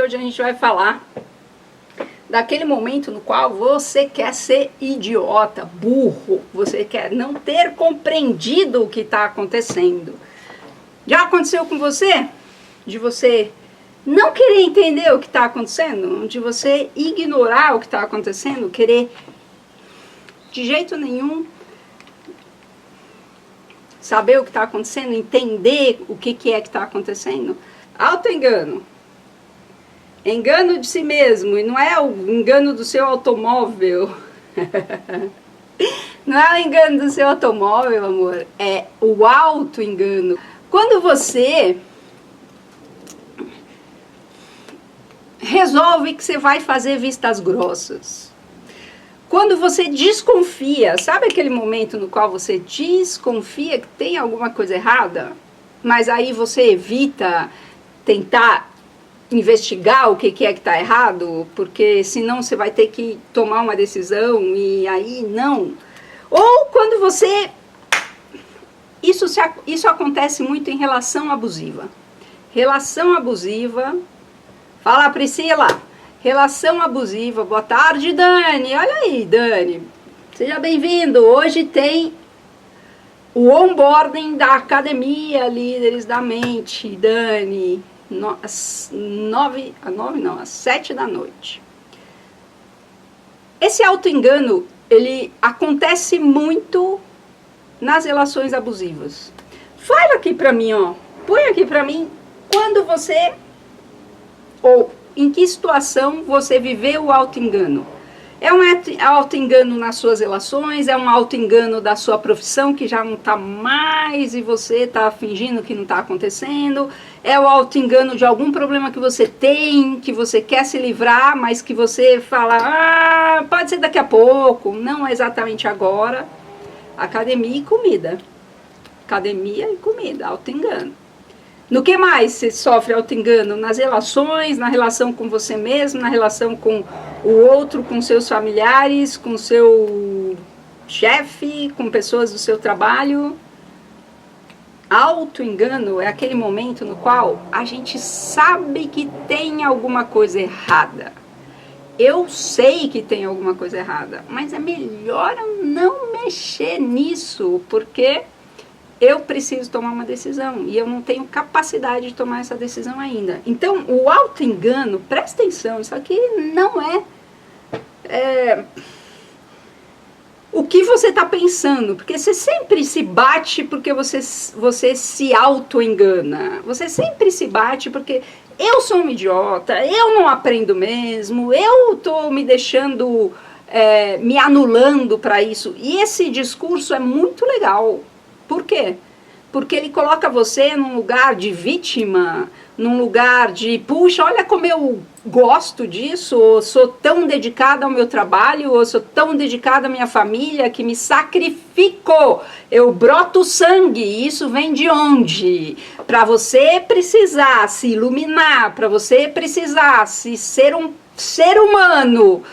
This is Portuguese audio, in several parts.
hoje a gente vai falar daquele momento no qual você quer ser idiota, burro, você quer não ter compreendido o que está acontecendo. Já aconteceu com você? De você não querer entender o que está acontecendo? De você ignorar o que está acontecendo? Querer de jeito nenhum saber o que está acontecendo? Entender o que é que está acontecendo? Autoengano. Engano de si mesmo, e não é o engano do seu automóvel. Não é o engano do seu automóvel, amor, é o auto-engano. Quando você resolve que você vai fazer vistas grossas, quando você desconfia, sabe aquele momento no qual você desconfia que tem alguma coisa errada, mas aí você evita tentar investigar o que é que está errado, porque senão você vai ter que tomar uma decisão e aí não. Ou quando você... Isso acontece muito em relação abusiva. Relação abusiva... Fala, Priscila! Relação abusiva. Boa tarde, Dani! Olha aí, Dani! Seja bem-vindo! Hoje tem o onboarding da Academia Líderes da Mente, Dani. Às 7 da noite. Esse autoengano, ele acontece muito nas relações abusivas. Fala aqui pra mim, ó. Põe aqui pra mim quando você, ou em que situação você viveu o autoengano. É um autoengano nas suas relações, é um autoengano da sua profissão que já não está mais e você está fingindo que não está acontecendo, é o autoengano de algum problema que você tem, que você quer se livrar, mas que você fala, pode ser daqui a pouco, não é exatamente agora. Academia e comida. Academia e comida, autoengano. No que mais você sofre autoengano? Nas relações, na relação com você mesmo, na relação com o outro, com seus familiares, com seu chefe, com pessoas do seu trabalho. Autoengano é aquele momento no qual a gente sabe que tem alguma coisa errada. Eu sei que tem alguma coisa errada, mas é melhor eu não mexer nisso, porque eu preciso tomar uma decisão e eu não tenho capacidade de tomar essa decisão ainda. Então, o autoengano, presta atenção, isso aqui não é o que você está pensando, porque você sempre se bate porque você se autoengana. Você sempre se bate porque eu sou um idiota, eu não aprendo mesmo, eu estou me deixando, me anulando para isso. E esse discurso é muito legal. Por quê? Porque ele coloca você num lugar de vítima, num lugar de, puxa, olha como eu gosto disso, ou sou tão dedicada ao meu trabalho, ou sou tão dedicada à minha família, que me sacrifico, eu broto sangue. E isso vem de onde? Para você precisar se iluminar, para você precisar se ser um ser humano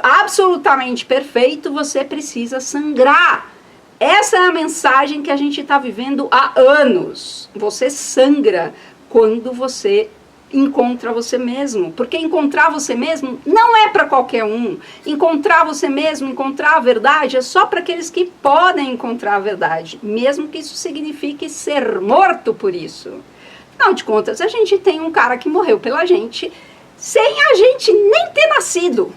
absolutamente perfeito, você precisa sangrar. Essa é a mensagem que a gente está vivendo há anos. Você sangra quando você encontra você mesmo. Porque encontrar você mesmo não é para qualquer um. Encontrar você mesmo, encontrar a verdade, é só para aqueles que podem encontrar a verdade. Mesmo que isso signifique ser morto por isso. Afinal de contas, a gente tem um cara que morreu pela gente sem a gente nem ter nascido.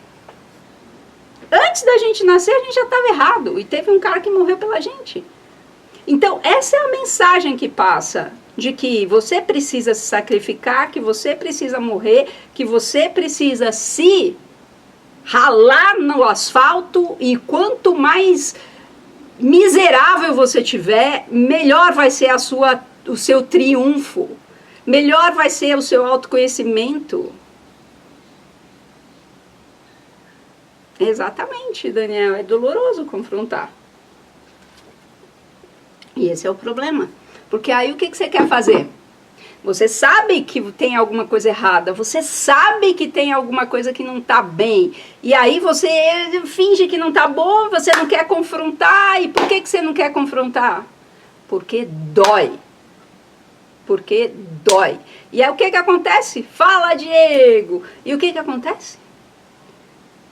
Antes da gente nascer, a gente já estava errado. E teve um cara que morreu pela gente. Então, essa é a mensagem que passa. De que você precisa se sacrificar, que você precisa morrer, que você precisa se ralar no asfalto. E quanto mais miserável você tiver, melhor vai ser o seu triunfo. Melhor vai ser o seu autoconhecimento. Exatamente, Daniel, é doloroso confrontar. E esse é o problema. Porque aí o que você quer fazer? Você sabe que tem alguma coisa errada, você sabe que tem alguma coisa que não está bem. E aí você finge que não está bom, você não quer confrontar. E por que você não quer confrontar? Porque dói. porque dói. E aí o que acontece? Fala, Diego! E o que acontece?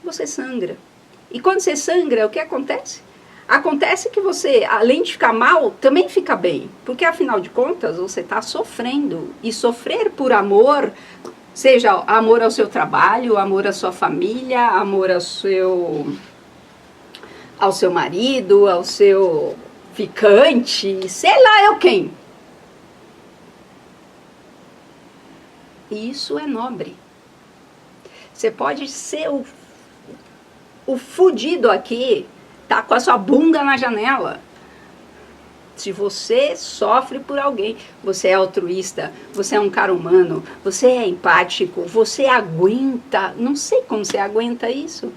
Você sangra. E quando você sangra, o que acontece? Acontece que você, além de ficar mal, também fica bem. Porque afinal de contas, você está sofrendo. E sofrer por amor, seja amor ao seu trabalho, amor à sua família, amor ao seu marido, ao seu ficante, sei lá eu quem. E isso é nobre. Você pode ser o fudido aqui, tá com a sua bunda na janela. Se você sofre por alguém, você é altruísta, você é um cara humano, você é empático, você aguenta, não sei como você aguenta isso.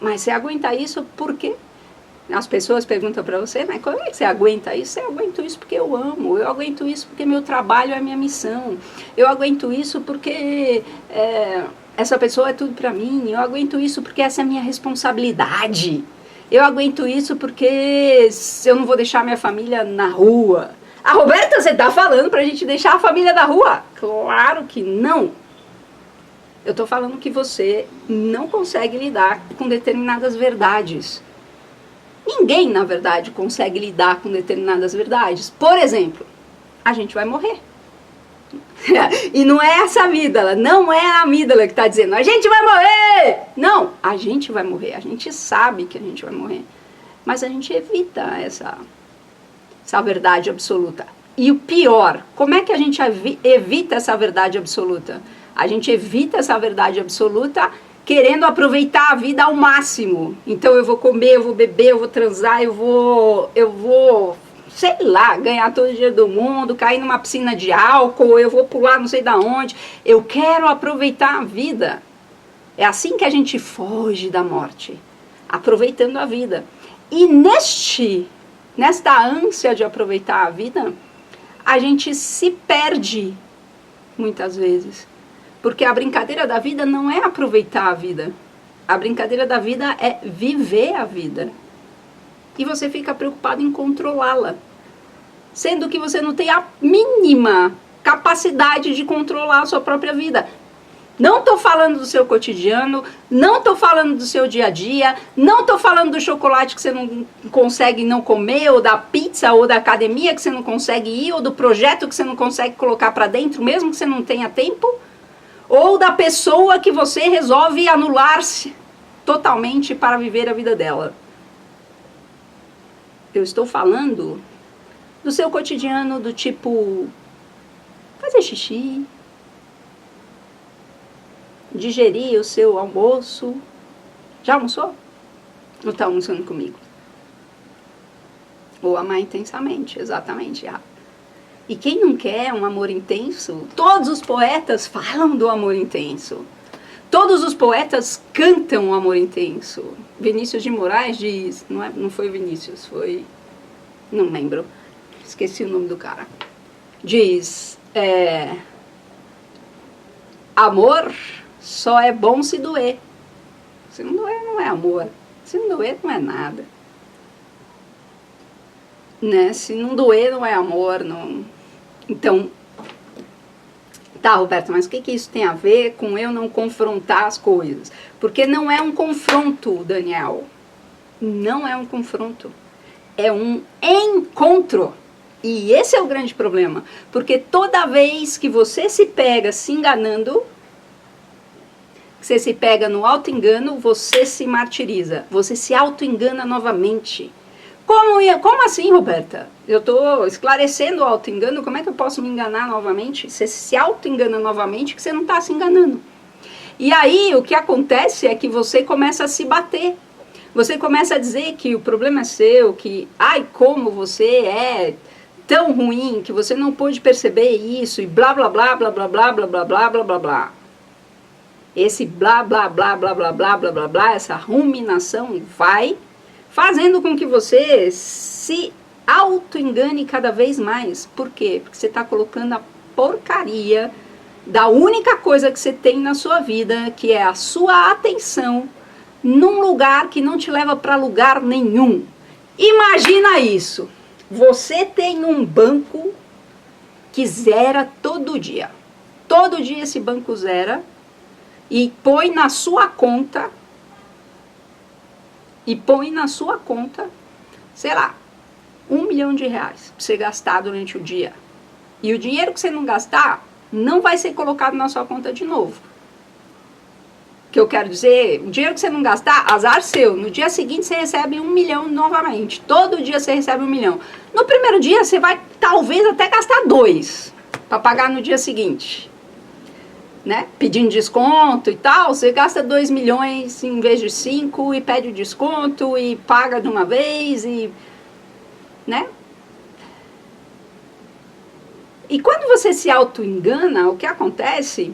Mas você aguenta isso por quê? As pessoas perguntam para você, mas como é que você aguenta isso? Eu aguento isso porque eu amo, eu aguento isso porque meu trabalho é minha missão, eu aguento isso porque essa pessoa é tudo para mim, eu aguento isso porque essa é a minha responsabilidade, eu aguento isso porque eu não vou deixar minha família na rua. Ah, Roberta, você tá falando pra gente deixar a família na rua? Claro que não! Eu tô falando que você não consegue lidar com determinadas verdades. Ninguém, na verdade, consegue lidar com determinadas verdades. Por exemplo, a gente vai morrer. E não é essa amígdala, não é a amígdala que está dizendo, a gente vai morrer! Não, a gente vai morrer, a gente sabe que a gente vai morrer. Mas a gente evita essa verdade absoluta. E o pior, como é que a gente evita essa verdade absoluta? A gente evita essa verdade absoluta querendo aproveitar a vida ao máximo. Então eu vou comer, eu vou beber, eu vou transar, eu vou, sei lá, ganhar todo o dinheiro do mundo, cair numa piscina de álcool, eu vou pular não sei da onde. Eu quero aproveitar a vida. É assim que a gente foge da morte, aproveitando a vida. E nesta ânsia de aproveitar a vida, a gente se perde muitas vezes. Porque a brincadeira da vida não é aproveitar a vida. A brincadeira da vida é viver a vida. E você fica preocupado em controlá-la. Sendo que você não tem a mínima capacidade de controlar a sua própria vida. Não estou falando do seu cotidiano, não estou falando do seu dia a dia, não estou falando do chocolate que você não consegue não comer, ou da pizza, ou da academia que você não consegue ir, ou do projeto que você não consegue colocar para dentro, mesmo que você não tenha tempo. Ou da pessoa que você resolve anular-se totalmente para viver a vida dela. Eu estou falando do seu cotidiano, do tipo fazer xixi, digerir o seu almoço. Já almoçou? Ou está almoçando comigo? Ou amar intensamente, exatamente. E quem não quer um amor intenso? Todos os poetas falam do amor intenso. Todos os poetas cantam o amor intenso. Vinícius de Moraes diz... Não foi Vinícius, foi... Não lembro. Esqueci o nome do cara. Diz... amor só é bom se doer. Se não doer, não é amor. Se não doer, não é nada. Né? Se não doer, não é amor, não... Então, tá, Roberto, mas o que isso tem a ver com eu não confrontar as coisas? Porque não é um confronto, Daniel. Não é um confronto. É um encontro. E esse é o grande problema. Porque toda vez que você se pega se enganando, que você se pega no auto-engano, você se martiriza. Você se auto-engana novamente. Como assim, Roberta? Eu estou esclarecendo o auto-engano, como é que eu posso me enganar novamente? Você se auto-engana novamente que você não está se enganando. E aí o que acontece é que você começa a se bater. Você começa a dizer que o problema é seu, que ai, como você é tão ruim, que você não pôde perceber isso, e blá blá blá blá blá blá blá blá blá blá blá blá. Esse blá blá blá blá blá blá blá blá blá, essa ruminação vai fazendo com que você se auto-engane cada vez mais. Por quê? Porque você está colocando a porcaria da única coisa que você tem na sua vida, que é a sua atenção, num lugar que não te leva para lugar nenhum. Imagina isso. Você tem um banco que zera todo dia. Todo dia esse banco zera e põe na sua conta, sei lá, R$1 milhão pra você gastar durante o dia. E o dinheiro que você não gastar, não vai ser colocado na sua conta de novo. O que eu quero dizer, o dinheiro que você não gastar, azar seu. No dia seguinte você recebe R$1 milhão novamente. Todo dia você recebe R$1 milhão. No primeiro dia você vai talvez até gastar 2 para pagar no dia seguinte. Né? Pedindo desconto e tal, você gasta 2 milhões em vez de 5 e pede o desconto e paga de uma vez e, né? E quando você se auto-engana, o que acontece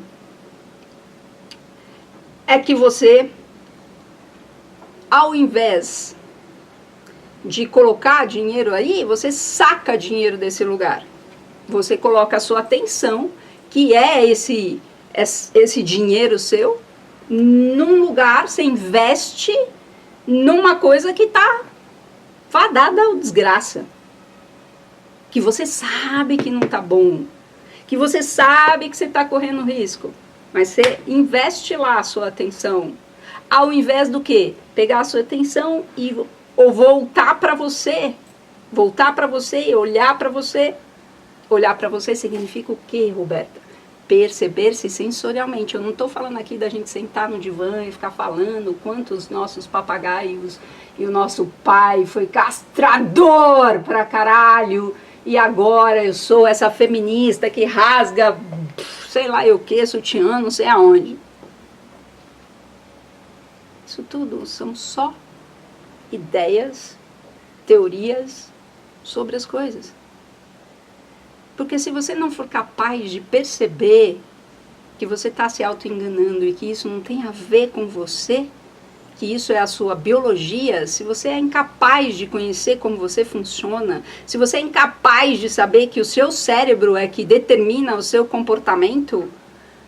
é que você, ao invés de colocar dinheiro aí, você saca dinheiro desse lugar. Você coloca a sua atenção, que é esse dinheiro seu, num lugar, você investe numa coisa que está fadada à desgraça. Que você sabe que não está bom, que você sabe que você está correndo risco, mas você investe lá a sua atenção, ao invés do quê? Pegar a sua atenção ou voltar para você e olhar para você. Olhar para você significa o quê, Roberta? Perceber-se sensorialmente. Eu não estou falando aqui da gente sentar no divã e ficar falando quantos nossos papagaios e o nosso pai foi castrador pra caralho e agora eu sou essa feminista que rasga sei lá eu que, sutiã, não sei aonde. Isso tudo são só ideias, teorias sobre as coisas. Porque se você não for capaz de perceber que você está se auto-enganando e que isso não tem a ver com você, que isso é a sua biologia, se você é incapaz de conhecer como você funciona, se você é incapaz de saber que o seu cérebro é que determina o seu comportamento,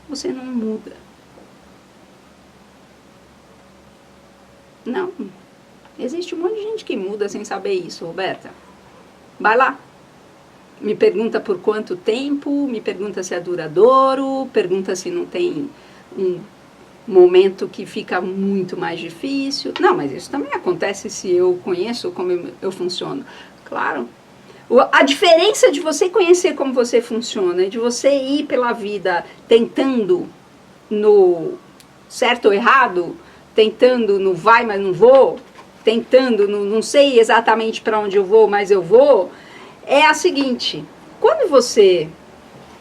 você não muda. Não. Existe um monte de gente que muda sem saber isso, Roberta. Vai lá. Me pergunta por quanto tempo, me pergunta se é duradouro, pergunta se não tem um momento que fica muito mais difícil. Não, mas isso também acontece se eu conheço como eu funciono. Claro. A diferença de você conhecer como você funciona e de você ir pela vida tentando no certo ou errado, tentando no vai, mas não vou, tentando no não sei exatamente para onde eu vou, mas eu vou, é a seguinte, quando você...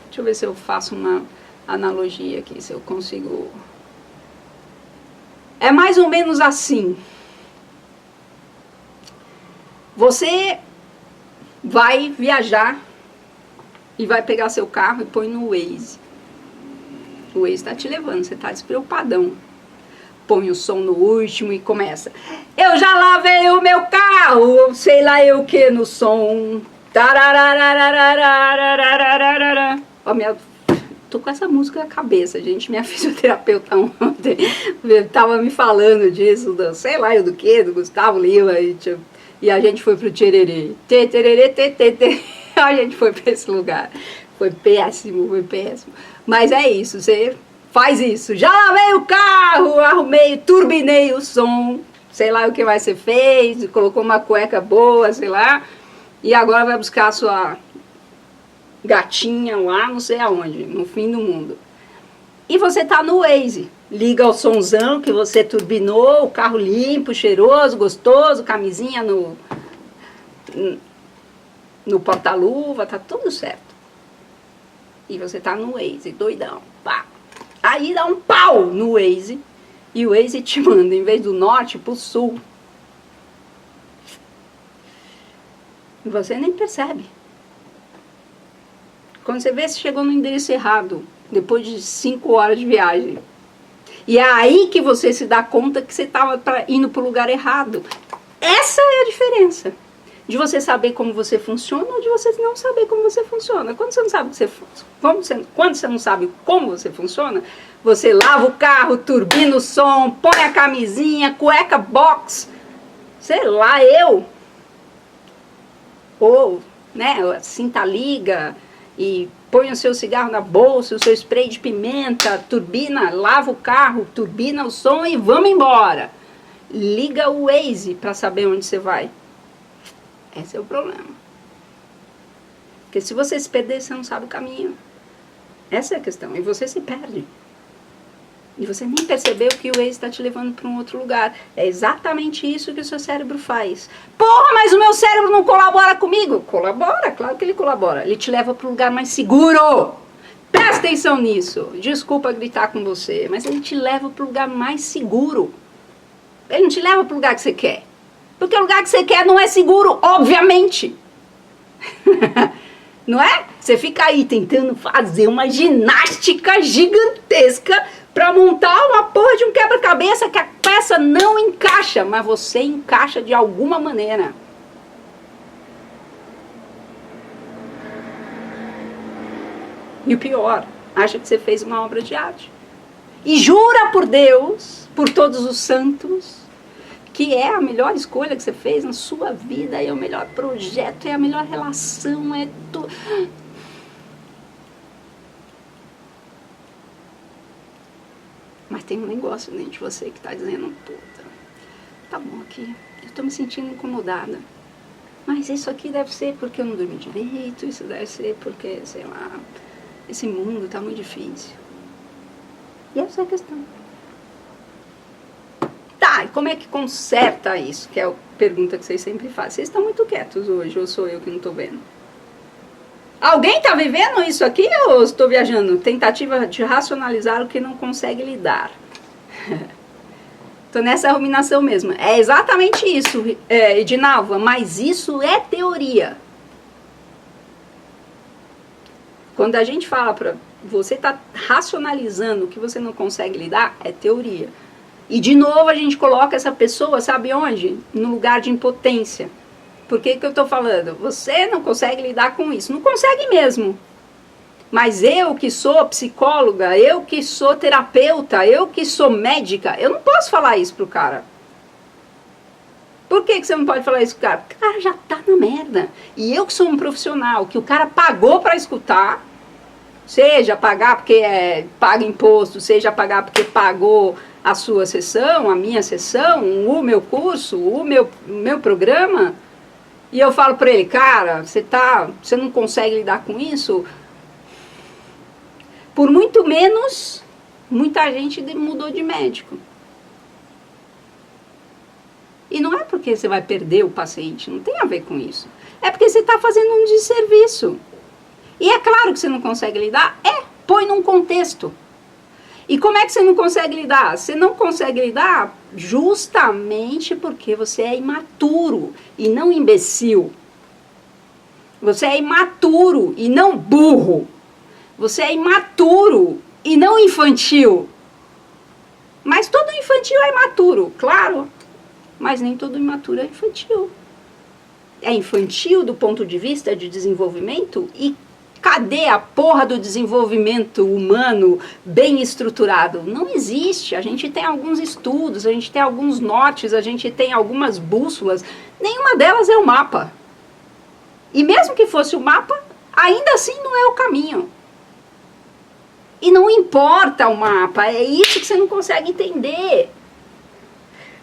Deixa eu ver se eu faço uma analogia aqui, se eu consigo... É mais ou menos assim. Você vai viajar e vai pegar seu carro e põe no Waze. O Waze está te levando, você está despreocupadão. Põe o som no último e começa. Eu já lavei o meu carro, sei lá eu que no som... Ó, tô com essa música na cabeça, gente. Minha fisioterapeuta ontem tava me falando disso, sei lá eu do que, do Gustavo Lima, e a gente foi pro Tchererê. A gente foi pra esse lugar. Foi péssimo, foi péssimo. Mas é isso, você faz isso. Já lavei o carro, arrumei, turbinei o som, sei lá o que mais você fez, colocou uma cueca boa, sei lá. E agora vai buscar a sua gatinha lá, não sei aonde, no fim do mundo. E você tá no Waze, liga o sonzão que você turbinou, o carro limpo, cheiroso, gostoso, camisinha no porta-luva, tá tudo certo. E você tá no Waze, doidão, pá. Aí dá um pau no Waze, e o Waze te manda, em vez do norte, pro sul. E você nem percebe. Quando você vê, você chegou no endereço errado, depois de 5 horas de viagem. E é aí que você se dá conta que você estava indo para o lugar errado. Essa é a diferença. De você saber como você funciona ou de você não saber como você funciona. Quando você não sabe quando você não sabe como você funciona, você lava o carro, turbina o som, põe a camisinha, cueca box, sei lá, ou, né, cinta-liga, e põe o seu cigarro na bolsa, o seu spray de pimenta, turbina, lava o carro, turbina o som e vamos embora. Liga o Waze para saber onde você vai. Esse é o problema. Porque se você se perder, você não sabe o caminho. Essa é a questão. E você se perde. E você nem percebeu que o Waze está te levando para um outro lugar. É exatamente isso que o seu cérebro faz. Porra, mas o meu cérebro não colabora comigo. Colabora, claro que ele colabora. Ele te leva para um lugar mais seguro. Presta atenção nisso. Desculpa gritar com você, mas ele te leva para o lugar mais seguro. Ele não te leva para o lugar que você quer. Porque o lugar que você quer não é seguro, obviamente. Não é? Você fica aí tentando fazer uma ginástica gigantesca para montar uma porra de um quebra-cabeça que a peça não encaixa, mas você encaixa de alguma maneira. E o pior, acha que você fez uma obra de arte. E jura por Deus, por todos os santos, que é a melhor escolha que você fez na sua vida, é o melhor projeto, é a melhor relação, é tudo. Mas tem um negócio dentro de você que está dizendo, puta, tá bom aqui, eu estou me sentindo incomodada. Mas isso aqui deve ser porque eu não dormi direito, isso deve ser porque, sei lá, esse mundo está muito difícil. E essa é a questão. Tá, e como é que conserta isso? Que é a pergunta que vocês sempre fazem. Vocês estão muito quietos hoje, ou sou eu que não estou vendo? Alguém está vivendo isso aqui ou estou viajando? Tentativa de racionalizar o que não consegue lidar. Estou nessa ruminação mesmo. É exatamente isso, Edinalva, mas isso é teoria. Quando a gente fala para você tá racionalizando o que você não consegue lidar, é teoria. E de novo a gente coloca essa pessoa, sabe onde? No lugar de impotência. Por que eu estou falando? Você não consegue lidar com isso. Não consegue mesmo. Mas eu que sou psicóloga, eu que sou terapeuta, eu que sou médica, eu não posso falar isso pro cara. Por que você não pode falar isso pro cara? Porque o cara já tá na merda. E eu que sou um profissional, que o cara pagou para escutar, seja pagar porque paga imposto, seja pagar porque pagou a sua sessão, a minha sessão, o meu curso, o meu programa, e eu falo para ele, cara, você não consegue lidar com isso? Por muito menos, muita gente mudou de médico. E não é porque você vai perder o paciente, não tem a ver com isso. É porque você está fazendo um desserviço. E é claro que você não consegue lidar, põe num contexto. E como é que você não consegue lidar? Você não consegue lidar justamente porque você é imaturo e não imbecil. Você é imaturo e não burro. Você é imaturo e não infantil. Mas todo infantil é imaturo, claro. Mas nem todo imaturo é infantil. É infantil do ponto de vista de desenvolvimento e cadê a porra do desenvolvimento humano bem estruturado? Não existe. A gente tem alguns estudos, a gente tem alguns nortes, a gente tem algumas bússolas. Nenhuma delas é o mapa. E mesmo que fosse o mapa, ainda assim não é o caminho. E não importa o mapa, é isso que você não consegue entender.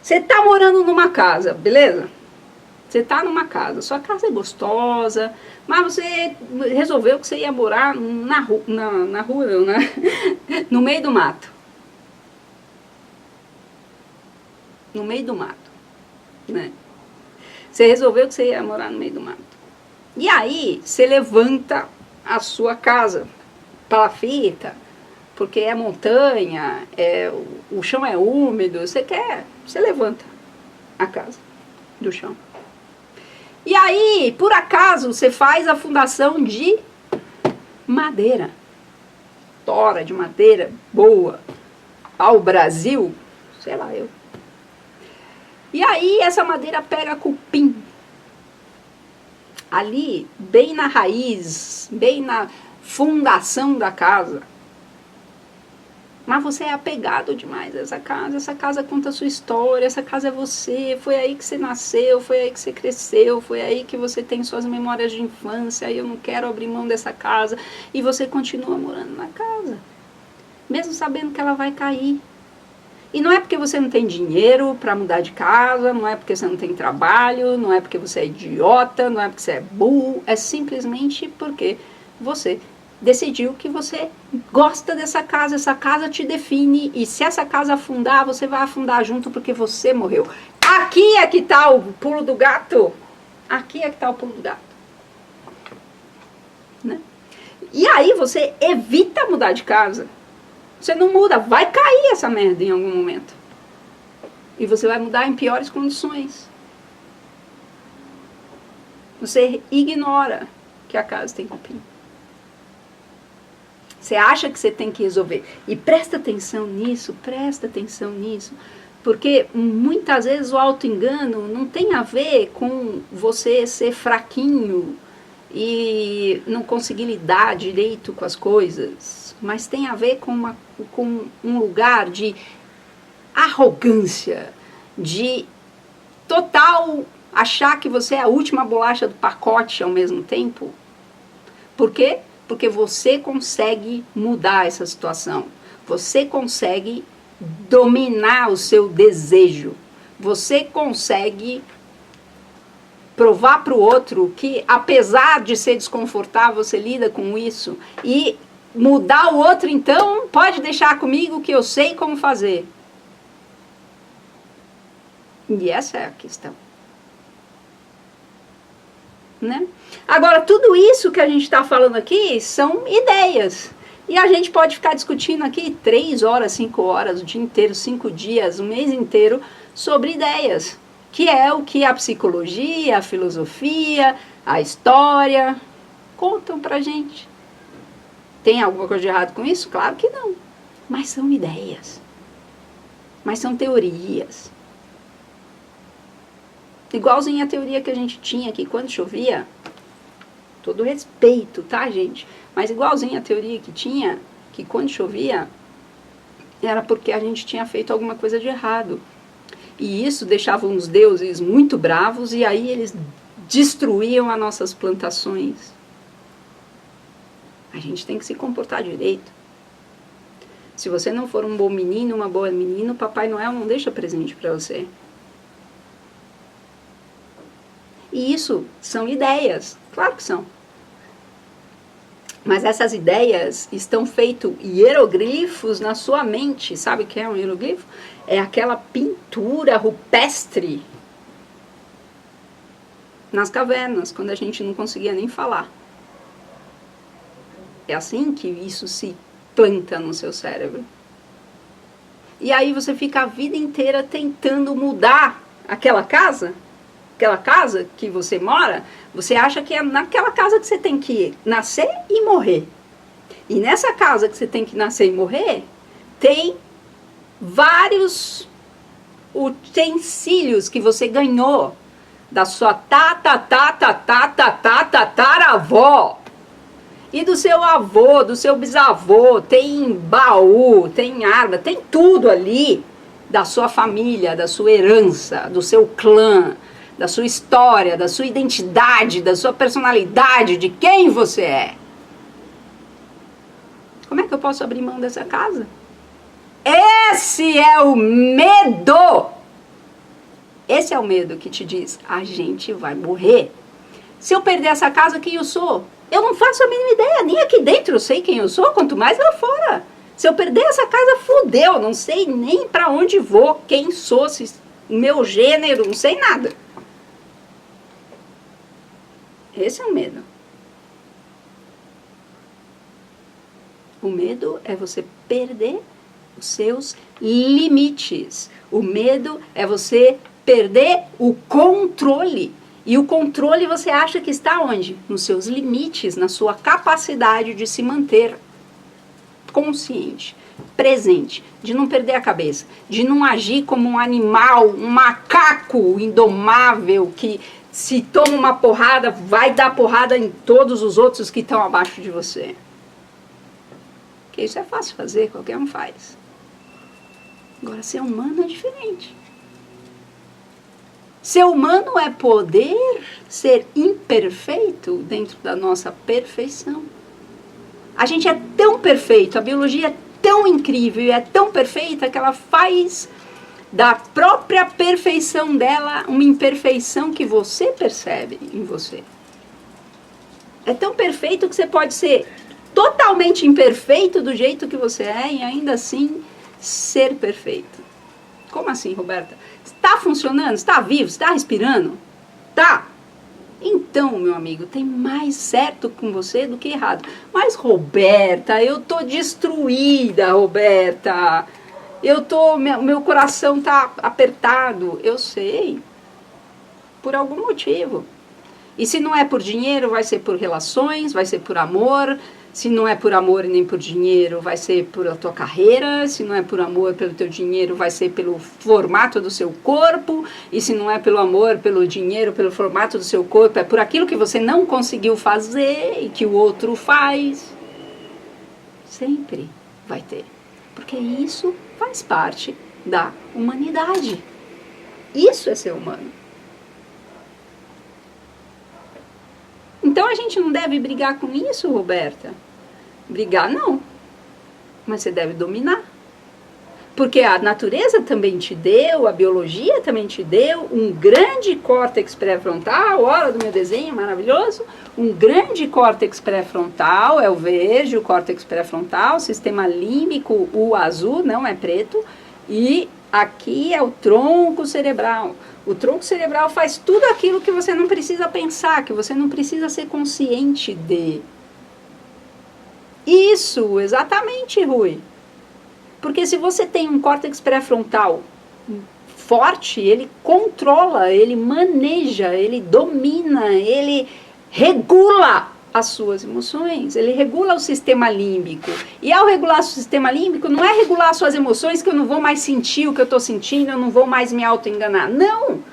Você está morando numa casa, beleza? Você está numa casa, sua casa é gostosa, mas você resolveu que você ia morar na rua, não, né? No meio do mato. No meio do mato, né? Você resolveu que você ia morar no meio do mato. E aí, você levanta a sua casa, palafita, porque é montanha, o chão é úmido, você levanta a casa do chão. E aí, por acaso, você faz a fundação de madeira. Tora de madeira, boa. Ao Brasil, sei lá eu. E aí, essa madeira pega cupim. Ali, bem na raiz, bem na fundação da casa. Mas você é apegado demais a essa casa conta a sua história, essa casa é você, foi aí que você nasceu, foi aí que você cresceu, foi aí que você tem suas memórias de infância, e eu não quero abrir mão dessa casa, e você continua morando na casa, mesmo sabendo que ela vai cair. E não é porque você não tem dinheiro para mudar de casa, não é porque você não tem trabalho, não é porque você é idiota, não é porque você é burro, é simplesmente porque você decidiu que você gosta dessa casa, essa casa te define, e se essa casa afundar, você vai afundar junto porque você morreu. Aqui é que está o pulo do gato. Aqui é que está o pulo do gato. Né? E aí você evita mudar de casa. Você não muda, vai cair essa merda em algum momento. E você vai mudar em piores condições. Você ignora que a casa tem cupim. Você acha que você tem que resolver. E presta atenção nisso, porque muitas vezes o auto-engano não tem a ver com você ser fraquinho e não conseguir lidar direito com as coisas, mas tem a ver com um lugar de arrogância, de total achar que você é a última bolacha do pacote ao mesmo tempo. Por quê? Porque você consegue mudar essa situação. Você consegue dominar o seu desejo. Você consegue provar para o outro que, apesar de ser desconfortável, você lida com isso. E mudar o outro, então, pode deixar comigo que eu sei como fazer. E essa é a questão. Né? Agora, tudo isso que a gente está falando aqui são ideias. E a gente pode ficar discutindo aqui 3 horas, 5 horas, o dia inteiro, 5 dias, o mês inteiro, sobre ideias. Que é o que a psicologia, a filosofia, a história contam pra gente. Tem alguma coisa de errado com isso? Claro que não. Mas são ideias. Mas são teorias. Igualzinho a teoria que a gente tinha que quando chovia, todo respeito, tá, gente? Mas igualzinho a teoria que tinha, que quando chovia, era porque a gente tinha feito alguma coisa de errado. E isso deixava os deuses muito bravos e aí eles destruíam as nossas plantações. A gente tem que se comportar direito. Se você não for um bom menino, uma boa menina, o Papai Noel não deixa presente para você. E isso são ideias, claro que são. Mas essas ideias estão feitos hieroglifos na sua mente. Sabe o que é um hieroglifo? É aquela pintura rupestre nas cavernas, quando a gente não conseguia nem falar. É assim que isso se planta no seu cérebro. E aí você fica a vida inteira tentando mudar aquela casa que você mora, você acha que é naquela casa que você tem que nascer e morrer. E nessa casa que você tem que nascer e morrer, tem vários utensílios que você ganhou da sua tataravó. E do seu avô, do seu bisavô, tem baú, tem arma, tem tudo ali da sua família, da sua herança, do seu clã, da sua história, da sua identidade, da sua personalidade, de quem você é. Como é que eu posso abrir mão dessa casa? Esse é o medo. Esse é o medo que te diz, a gente vai morrer. Se eu perder essa casa, quem eu sou? Eu não faço a mínima ideia, nem aqui dentro eu sei quem eu sou, quanto mais lá fora. Se eu perder essa casa, fudeu, não sei nem pra onde vou, quem sou, meu gênero, não sei nada. Esse é o medo. O medo é você perder os seus limites. O medo é você perder o controle. E o controle você acha que está onde? Nos seus limites, na sua capacidade de se manter consciente, presente, de não perder a cabeça, de não agir como um animal, um macaco indomável que se toma uma porrada, vai dar porrada em todos os outros que estão abaixo de você. Porque isso é fácil fazer, qualquer um faz. Agora, ser humano é diferente. Ser humano é poder ser imperfeito dentro da nossa perfeição. A gente é tão perfeito, a biologia é tão incrível e é tão perfeita que ela faz da própria perfeição dela uma imperfeição que você percebe em você. É tão perfeito que você pode ser totalmente imperfeito do jeito que você é e ainda assim ser perfeito. Como assim, Roberta? Está funcionando? Está vivo? Está respirando? Tá. Então, meu amigo, tem mais certo com você do que errado. Mas, Roberta, eu tô destruída, Roberta. Meu coração tá apertado. Eu sei. Por algum motivo. E se não é por dinheiro, vai ser por relações, vai ser por amor. Se não é por amor e nem por dinheiro, vai ser por a tua carreira. Se não é por amor, pelo teu dinheiro, vai ser pelo formato do seu corpo. E se não é pelo amor, pelo dinheiro, pelo formato do seu corpo, é por aquilo que você não conseguiu fazer e que o outro faz. Sempre vai ter. Porque isso faz parte da humanidade. Isso é ser humano. Então a gente não deve brigar com isso, Roberta? Brigar não, mas você deve dominar. Porque a natureza também te deu, a biologia também te deu um grande córtex pré-frontal, olha do meu desenho maravilhoso, um grande córtex pré-frontal, é o verde, o córtex pré-frontal, sistema límbico, o azul, não é preto, e aqui é o tronco cerebral. O tronco cerebral faz tudo aquilo que você não precisa pensar, que você não precisa ser consciente de. Isso, exatamente, Rui. Porque se você tem um córtex pré-frontal forte, ele controla, ele maneja, ele domina, ele regula as suas emoções, ele regula o sistema límbico. E ao regular o sistema límbico, não é regular as suas emoções que eu não vou mais sentir o que eu estou sentindo, eu não vou mais me auto-enganar. Não!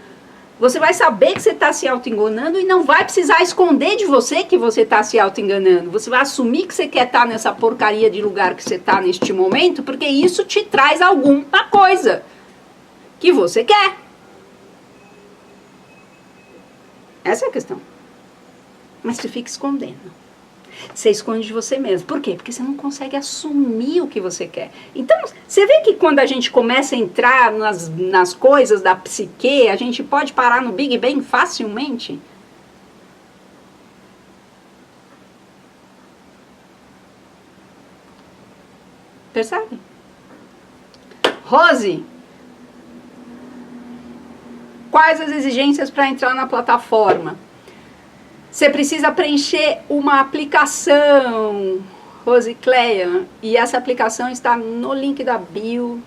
Você vai saber que você está se auto-enganando e não vai precisar esconder de você que você está se auto-enganando. Você vai assumir que você quer estar nessa porcaria de lugar que você está neste momento, porque isso te traz alguma coisa que você quer. Essa é a questão. Mas você fica escondendo. Você esconde de você mesmo. Por quê? Porque você não consegue assumir o que você quer. Então, você vê que quando a gente começa a entrar nas coisas da psique, a gente pode parar no Big Bang facilmente? Percebe? Rose, quais as exigências para entrar na plataforma? Você precisa preencher uma aplicação, Rosicléia, e essa aplicação está no link da bio.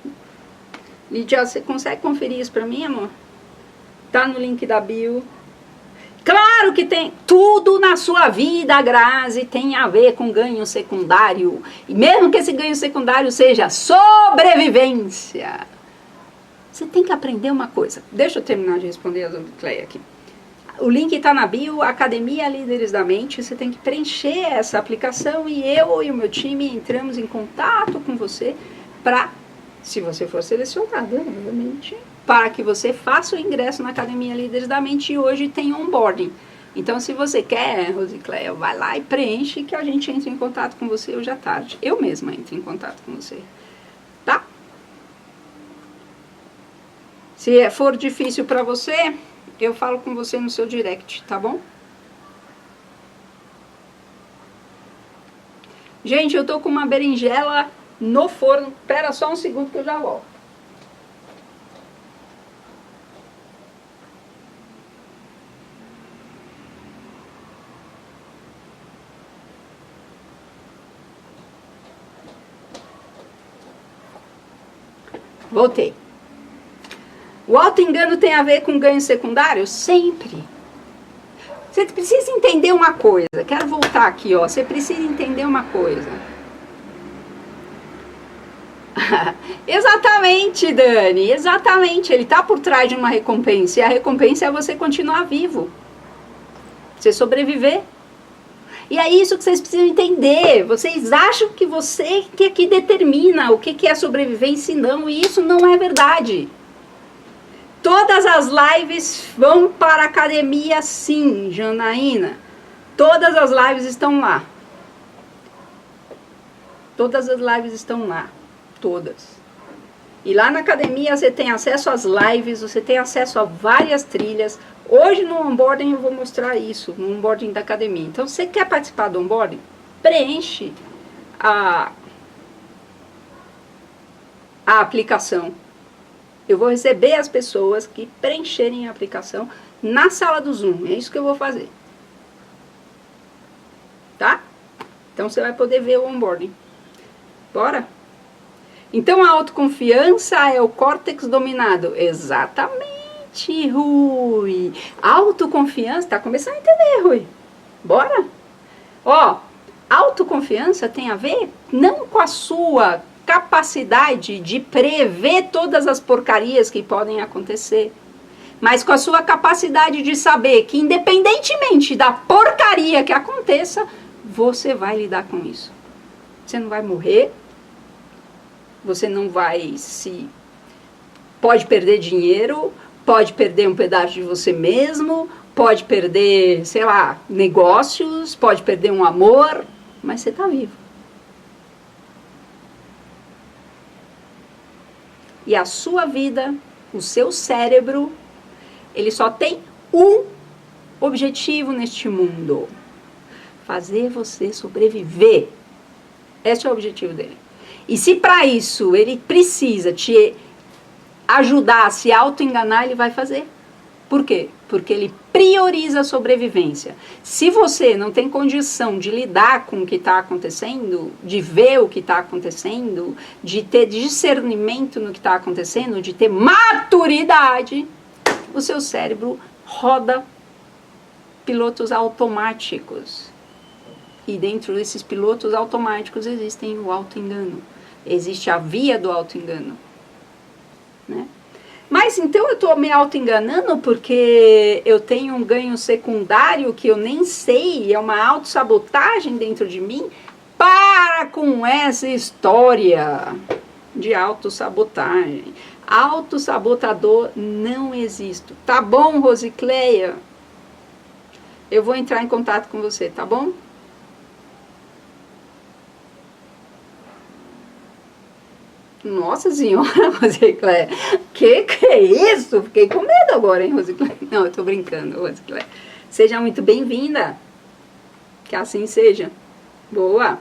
Lídia, você consegue conferir isso para mim, amor? Tá no link da bio. Claro que tem tudo na sua vida, Grazi, tem a ver com ganho secundário. E mesmo que esse ganho secundário seja sobrevivência. Você tem que aprender uma coisa. Deixa eu terminar de responder a Rosicléia aqui. O link está na bio, Academia Líderes da Mente. Você tem que preencher essa aplicação e eu e o meu time entramos em contato com você para, se você for selecionado, obviamente, para que você faça o ingresso na Academia Líderes da Mente e hoje tem onboarding. Então, se você quer, Rosicléia, vai lá e preenche que a gente entra em contato com você hoje à tarde. Eu mesma entro em contato com você, tá? Se for difícil para você, eu falo com você no seu direct, tá bom? Gente, eu tô com uma berinjela no forno. Espera só um segundo que eu já volto. Voltei. O auto-engano tem a ver com ganho secundário? Sempre. Você precisa entender uma coisa. Quero voltar aqui, ó. Você precisa entender uma coisa. Exatamente, Dani. Exatamente. Ele está por trás de uma recompensa. E a recompensa é você continuar vivo. Você sobreviver. E é isso que vocês precisam entender. Vocês acham que você que determina o que é sobrevivência e não, e isso não é verdade. Todas as lives vão para a academia, sim, Janaína. Todas as lives estão lá. Todas as lives estão lá. Todas. E lá na academia você tem acesso às lives, você tem acesso a várias trilhas. Hoje no onboarding eu vou mostrar isso, no onboarding da academia. Então, se você quer participar do onboarding, preenche a aplicação. Eu vou receber as pessoas que preencherem a aplicação na sala do Zoom. É isso que eu vou fazer. Tá? Então, você vai poder ver o onboarding. Bora? Então, a autoconfiança é o córtex dominado. Exatamente, Rui. Autoconfiança, tá começando a entender, Rui. Bora? Ó, autoconfiança tem a ver não com a sua capacidade de prever todas as porcarias que podem acontecer, mas com a sua capacidade de saber que, independentemente da porcaria que aconteça, você vai lidar com isso. Você não vai morrer. Você não vai se... Pode perder dinheiro, pode perder um pedaço de você mesmo, pode perder, sei lá, negócios, pode perder um amor, mas você está vivo. E a sua vida, o seu cérebro, ele só tem um objetivo neste mundo: fazer você sobreviver. Esse é o objetivo dele. E se para isso ele precisa te ajudar a se auto-enganar, ele vai fazer. Por quê? Porque ele prioriza a sobrevivência. Se você não tem condição de lidar com o que está acontecendo, de ver o que está acontecendo, de ter discernimento no que está acontecendo, de ter maturidade, o seu cérebro roda pilotos automáticos. E dentro desses pilotos automáticos existem o auto-engano. Existe a via do auto-engano. Né? Mas então eu estou me auto-enganando porque eu tenho um ganho secundário que eu nem sei, é uma autossabotagem dentro de mim? Para com essa história de autossabotagem. Autossabotador não existe. Tá bom, Rosicleia? Eu vou entrar em contato com você, tá bom? Nossa senhora, Rosicléia, que é isso? Fiquei com medo agora, hein, Rosicléia? Não, eu tô brincando, Rosicléia. Seja muito bem-vinda. Que assim seja. Boa.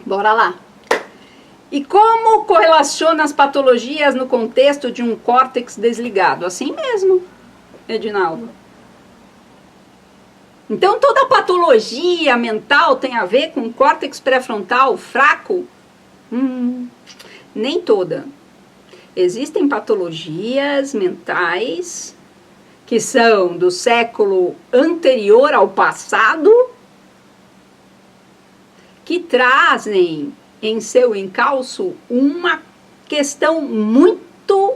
Bora lá. E como correlaciona as patologias no contexto de um córtex desligado? Assim mesmo, Edinaldo. Então, toda patologia mental tem a ver com córtex pré-frontal fraco? Nem toda. Existem patologias mentais que são do século anterior ao passado, que trazem em seu encalço uma questão muito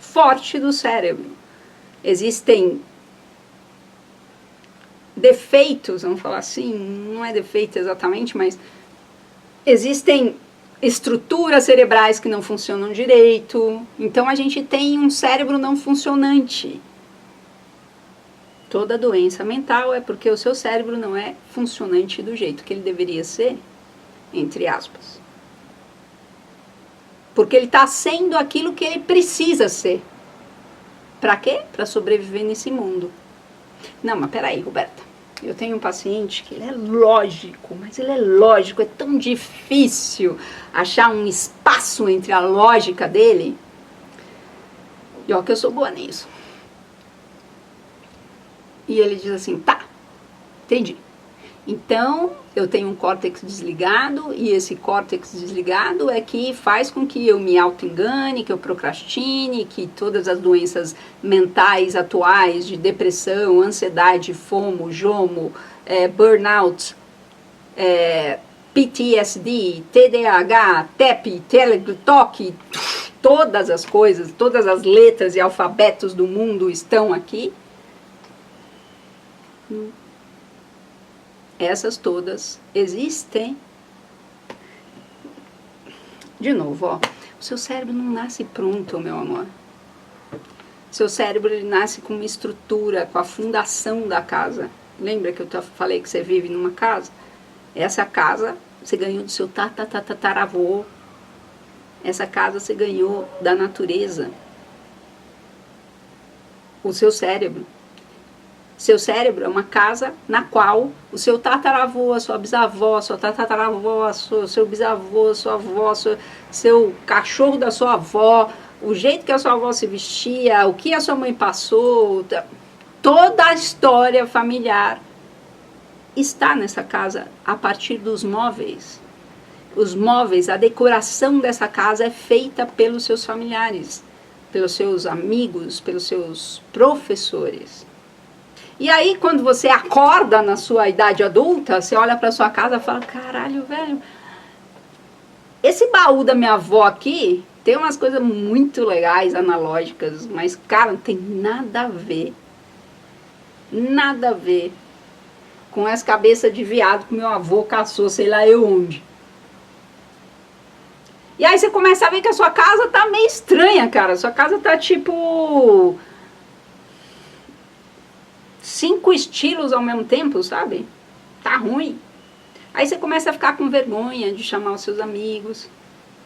forte do cérebro. Existem defeitos, vamos falar assim, não é defeito exatamente, mas existem estruturas cerebrais que não funcionam direito. Então a gente tem um cérebro não funcionante. Toda doença mental é porque o seu cérebro não é funcionante do jeito que ele deveria ser, entre aspas. Porque ele está sendo aquilo que ele precisa ser. Para quê? Para sobreviver nesse mundo. Não, mas peraí, Roberta. Eu tenho um paciente que ele é lógico, mas ele é lógico, é tão difícil achar um espaço entre a lógica dele. E ó que eu sou boa nisso. E ele diz assim, tá, entendi. Então, eu tenho um córtex desligado, e esse córtex desligado é que faz com que eu me auto-engane, que eu procrastine, que todas as doenças mentais atuais de depressão, ansiedade, FOMO, JOMO, burnout, PTSD, TDAH, TEP, TOC, todas as coisas, todas as letras e alfabetos do mundo estão aqui. Essas todas existem. De novo, ó, o seu cérebro não nasce pronto, meu amor. Seu cérebro ele nasce com uma estrutura, com a fundação da casa. Lembra que eu falei que você vive numa casa? Essa casa você ganhou do seu tataravô. Essa casa você ganhou da natureza. O seu cérebro. Seu cérebro é uma casa na qual o seu tataravô, a sua bisavó, a sua tataravó, seu bisavô, a sua avó, seu cachorro da sua avó, o jeito que a sua avó se vestia, o que a sua mãe passou, toda a história familiar está nessa casa a partir dos móveis. Os móveis, a decoração dessa casa é feita pelos seus familiares, pelos seus amigos, pelos seus professores. E aí, quando você acorda na sua idade adulta, você olha para sua casa e fala, caralho, velho, esse baú da minha avó aqui tem umas coisas muito legais, analógicas, mas, cara, não tem nada a ver com essa cabeça de viado que meu avô caçou, sei lá eu onde. E aí você começa a ver que a sua casa tá meio estranha, cara. Sua casa tá tipo 5 estilos ao mesmo tempo, sabe? Tá ruim. Aí você começa a ficar com vergonha de chamar os seus amigos,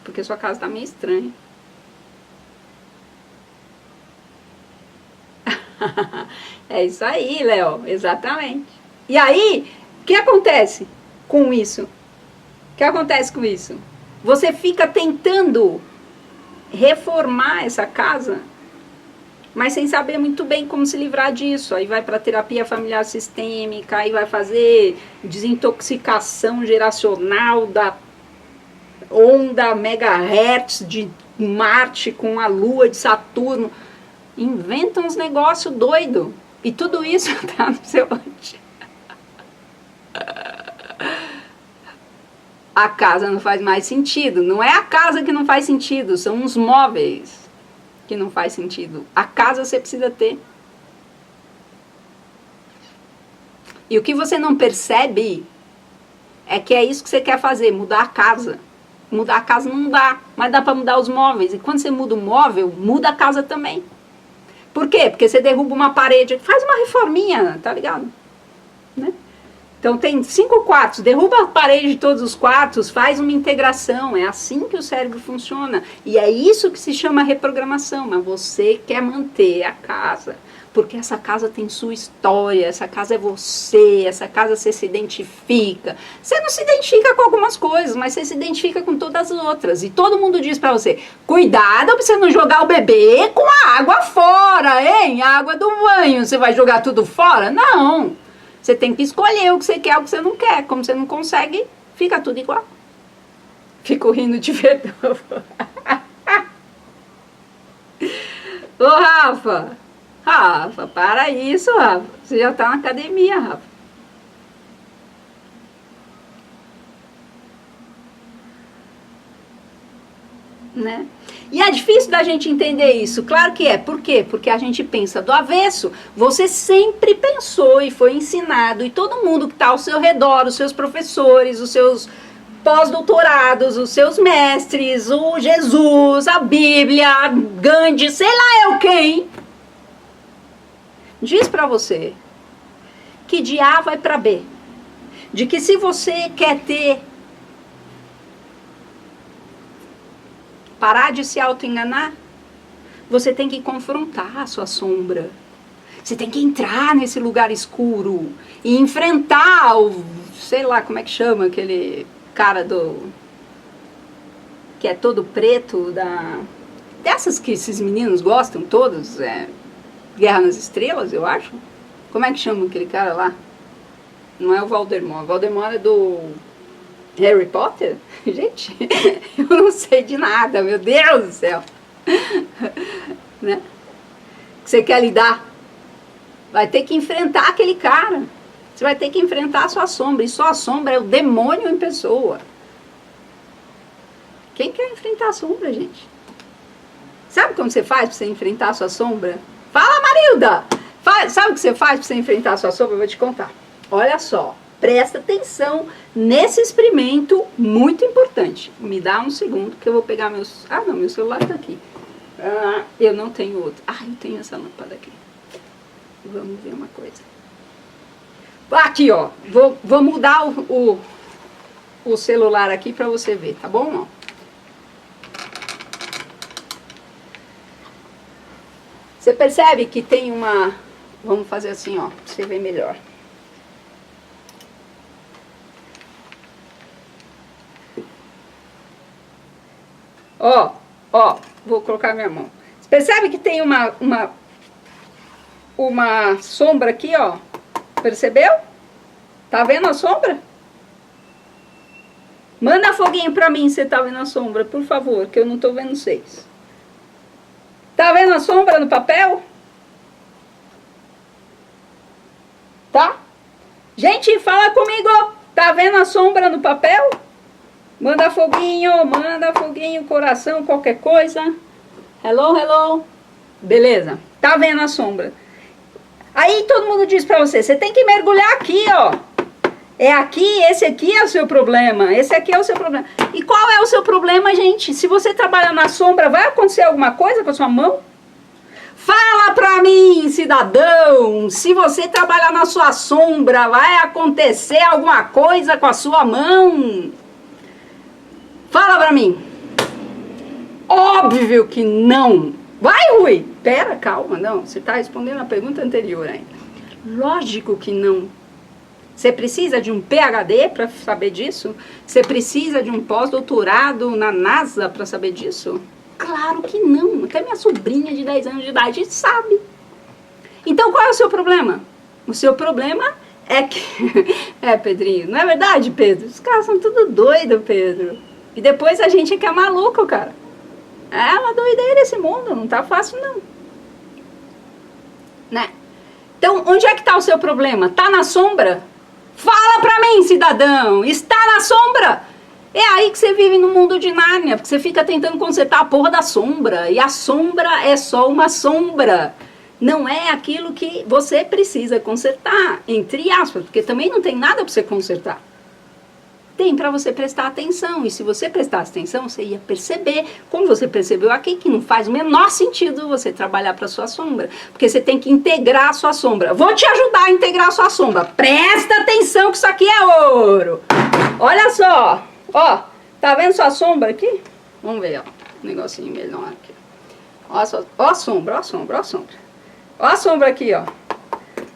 porque sua casa tá meio estranha. É isso aí, Léo, exatamente. E aí, o que acontece com isso? O que acontece com isso? Você fica tentando reformar essa casa, mas sem saber muito bem como se livrar disso. Aí vai para terapia familiar sistêmica, aí vai fazer desintoxicação geracional da onda megahertz de Marte com a Lua de Saturno. Inventa uns negócios doidos. E tudo isso tá no seu anti. A casa não faz mais sentido. Não é a casa que não faz sentido, são os móveis que não faz sentido. A casa você precisa ter. E o que você não percebe é que é isso que você quer fazer, mudar a casa. Mudar a casa não dá, mas dá para mudar os móveis. E quando você muda o móvel, muda a casa também. Por quê? Porque você derruba uma parede, faz uma reforminha, tá ligado? Né? Então tem 5 quartos, derruba a parede de todos os quartos, faz uma integração, é assim que o cérebro funciona. E é isso que se chama reprogramação, mas você quer manter a casa, porque essa casa tem sua história, essa casa é você, essa casa você se identifica. Você não se identifica com algumas coisas, mas você se identifica com todas as outras. E todo mundo diz pra você, cuidado pra você não jogar o bebê com a água fora, hein? A água do banho, você vai jogar tudo fora? Não! Você tem que escolher o que você quer, o que você não quer. Como você não consegue, fica tudo igual. Fico rindo de verdade. Ô, Rafa! Rafa, para isso, Rafa. Você já tá na academia, Rafa. Né? E é difícil da gente entender isso, claro que é. Por quê? Porque a gente pensa do avesso. Você sempre pensou e foi ensinado, e todo mundo que está ao seu redor, os seus professores, os seus pós-doutorados, os seus mestres, o Jesus, a Bíblia, Gandhi, sei lá eu quem, diz pra você que de A vai pra B. De que se você quer parar de se auto-enganar, você tem que confrontar a sua sombra. Você tem que entrar nesse lugar escuro e enfrentar o, sei lá como é que chama, aquele cara que é todo preto, dessas que esses meninos gostam todos, Guerra nas Estrelas, eu acho. Como é que chama aquele cara lá? Não é o Voldemort. O Voldemort é do Harry Potter? Gente, eu não sei de nada, meu Deus do céu. Né? Você quer lidar? Vai ter que enfrentar aquele cara. Você vai ter que enfrentar a sua sombra. E sua sombra é o demônio em pessoa. Quem quer enfrentar a sombra, gente? Sabe como você faz para você enfrentar a sua sombra? Fala, Marilda! Sabe o que você faz para você enfrentar a sua sombra? Eu vou te contar. Olha só. Presta atenção nesse experimento muito importante. Me dá um segundo que eu vou pegar meus... Ah, não, meu celular está aqui. Eu não tenho outro. Eu tenho essa lâmpada aqui. Vamos ver uma coisa. Aqui, ó. Vou mudar o celular aqui para você ver, tá bom? Ó. Você percebe que tem uma... Vamos fazer assim, ó, pra você ver melhor. Ó, vou colocar minha mão. Você percebe que tem uma sombra aqui, ó? Percebeu? Tá vendo a sombra? Manda foguinho pra mim se você tá vendo a sombra, por favor, que eu não tô vendo vocês. Tá vendo a sombra no papel? Tá? Gente, fala comigo. Tá vendo a sombra no papel? Manda foguinho, coração, qualquer coisa. Hello, hello. Beleza. Tá vendo a sombra? Aí todo mundo diz pra você, você tem que mergulhar aqui, ó. É aqui, esse aqui é o seu problema. Esse aqui é o seu problema. E qual é o seu problema, gente? Se você trabalha na sombra, vai acontecer alguma coisa com a sua mão? Fala pra mim, cidadão, se você trabalhar na sua sombra, vai acontecer alguma coisa com a sua mão? Fala pra mim. Óbvio que não. Vai, Rui. Pera, calma, não. Você tá respondendo a pergunta anterior ainda. Lógico que não. Você precisa de um PhD para saber disso? Você precisa de um pós-doutorado na NASA para saber disso? Claro que não. Até minha sobrinha de 10 anos de idade sabe. Então qual é o seu problema? O seu problema é que... Pedrinho, não é verdade, Pedro? Os caras são tudo doidos, Pedro. E depois a gente é que é maluco, cara. É uma doideira esse mundo, não tá fácil não. Né? Então, onde é que tá o seu problema? Tá na sombra? Fala pra mim, cidadão, está na sombra? É aí que você vive no mundo de Nárnia, porque você fica tentando consertar a porra da sombra, e a sombra é só uma sombra. Não é aquilo que você precisa consertar, entre aspas, porque também não tem nada pra você consertar. Tem para você prestar atenção, e se você prestasse atenção, você ia perceber, como você percebeu aqui, que não faz o menor sentido você trabalhar para sua sombra, porque você tem que integrar a sua sombra. Vou te ajudar a integrar a sua sombra. Presta atenção que isso aqui é ouro. Olha só, ó, tá vendo sua sombra aqui? Vamos ver, ó, um negocinho melhor aqui. Ó a sombra, ó a sombra, ó a sombra. Ó a sombra aqui, ó.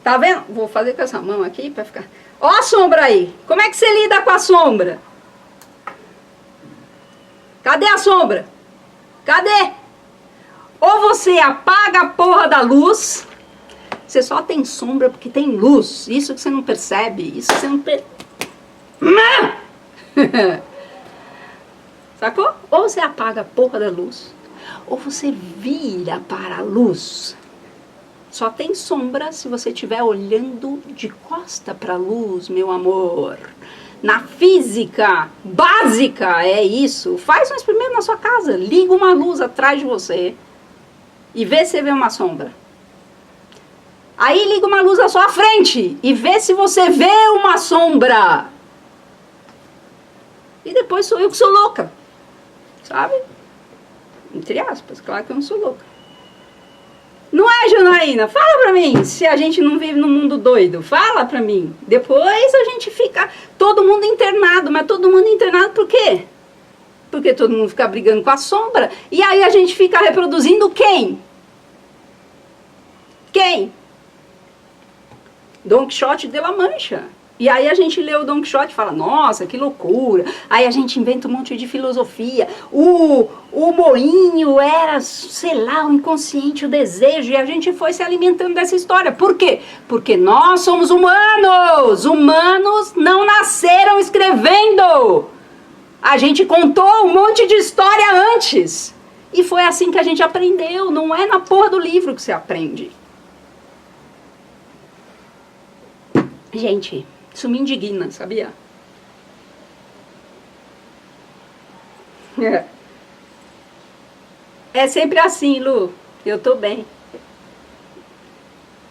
Tá vendo? Vou fazer com essa mão aqui para ficar... Ó a sombra aí. Como é que você lida com a sombra? Cadê a sombra? Cadê? Ou você apaga a porra da luz. Você só tem sombra porque tem luz. Isso que você não percebe. Isso que você não Sacou? Ou você apaga a porra da luz. Ou você vira para a luz. Só tem sombra se você estiver olhando de costa para a luz, meu amor. Na física básica é isso. Faz um experimento na sua casa. Liga uma luz atrás de você e vê se você vê uma sombra. Aí liga uma luz à sua frente e vê se você vê uma sombra. E depois sou eu que sou louca. Sabe? Entre aspas, claro que eu não sou louca. Não é, Janaína? Fala pra mim, se a gente não vive num mundo doido. Fala pra mim. Depois a gente fica todo mundo internado. Mas todo mundo internado por quê? Porque todo mundo fica brigando com a sombra. E aí a gente fica reproduzindo quem? Quem? Don Quixote de la Mancha. E aí a gente lê o Don Quixote e fala, nossa, que loucura. Aí a gente inventa um monte de filosofia. O moinho era, sei lá, o inconsciente, o desejo. E a gente foi se alimentando dessa história. Por quê? Porque nós somos humanos. Humanos não nasceram escrevendo. A gente contou um monte de história antes. E foi assim que a gente aprendeu. Não é na porra do livro que você aprende. Gente... Isso me indigna, sabia? É sempre assim, Lu. Eu tô bem.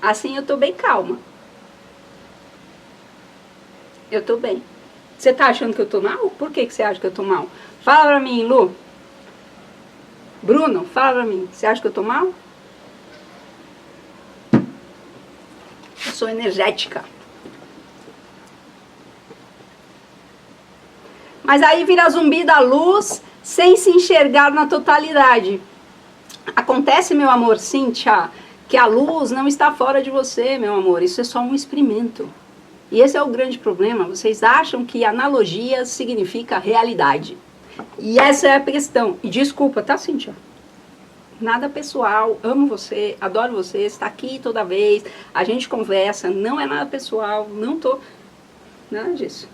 Assim eu tô bem calma. Eu tô bem. Você tá achando que eu tô mal? Por que você acha que eu tô mal? Fala pra mim, Lu. Bruno, fala pra mim. Você acha que eu tô mal? Eu sou energética. Mas aí vira zumbi da luz sem se enxergar na totalidade. Acontece, meu amor, Cíntia, que a luz não está fora de você, meu amor. Isso é só um experimento. E esse é o grande problema. Vocês acham que analogia significa realidade. E essa é a questão. E desculpa, tá, Cíntia? Nada pessoal, amo você, adoro você, está aqui toda vez, a gente conversa, não é nada pessoal, não tô... Nada disso.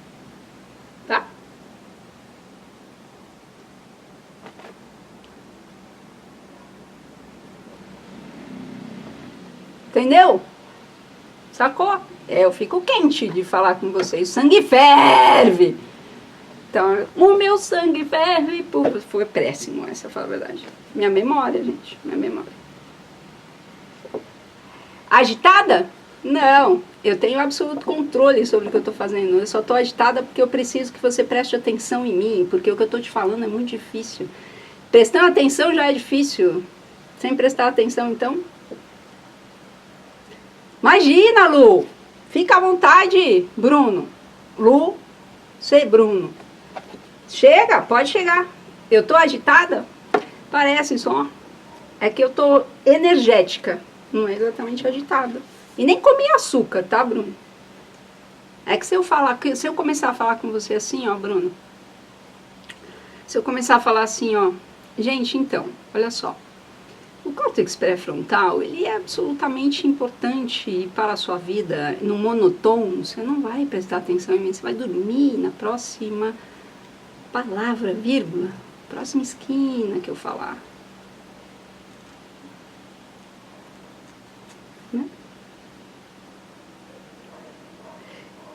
Tá? Entendeu? Sacou? Eu fico quente de falar com vocês. Sangue ferve! Então, o meu sangue ferve. Foi péssimo essa, pra falar a verdade. Minha memória, gente. Minha memória. Agitada? Não. Eu tenho absoluto controle sobre o que eu tô fazendo. Eu só tô agitada porque eu preciso que você preste atenção em mim. Porque o que eu tô te falando é muito difícil. Prestando atenção já é difícil. Sem prestar atenção, então... Imagina, Lu! Fica à vontade, Bruno. Lu, sei, Bruno. Chega, pode chegar. Eu tô agitada? Parece só. É que eu tô energética. Não é exatamente agitada. E nem comi açúcar, tá, Bruno? É que se eu começar a falar com você assim, ó, Bruno. Se eu começar a falar assim, ó. Gente, então, olha só. O córtex pré-frontal, ele é absolutamente importante para a sua vida. No monotônico, você não vai prestar atenção em mim, você vai dormir na próxima palavra, vírgula, próxima esquina que eu falar. Né?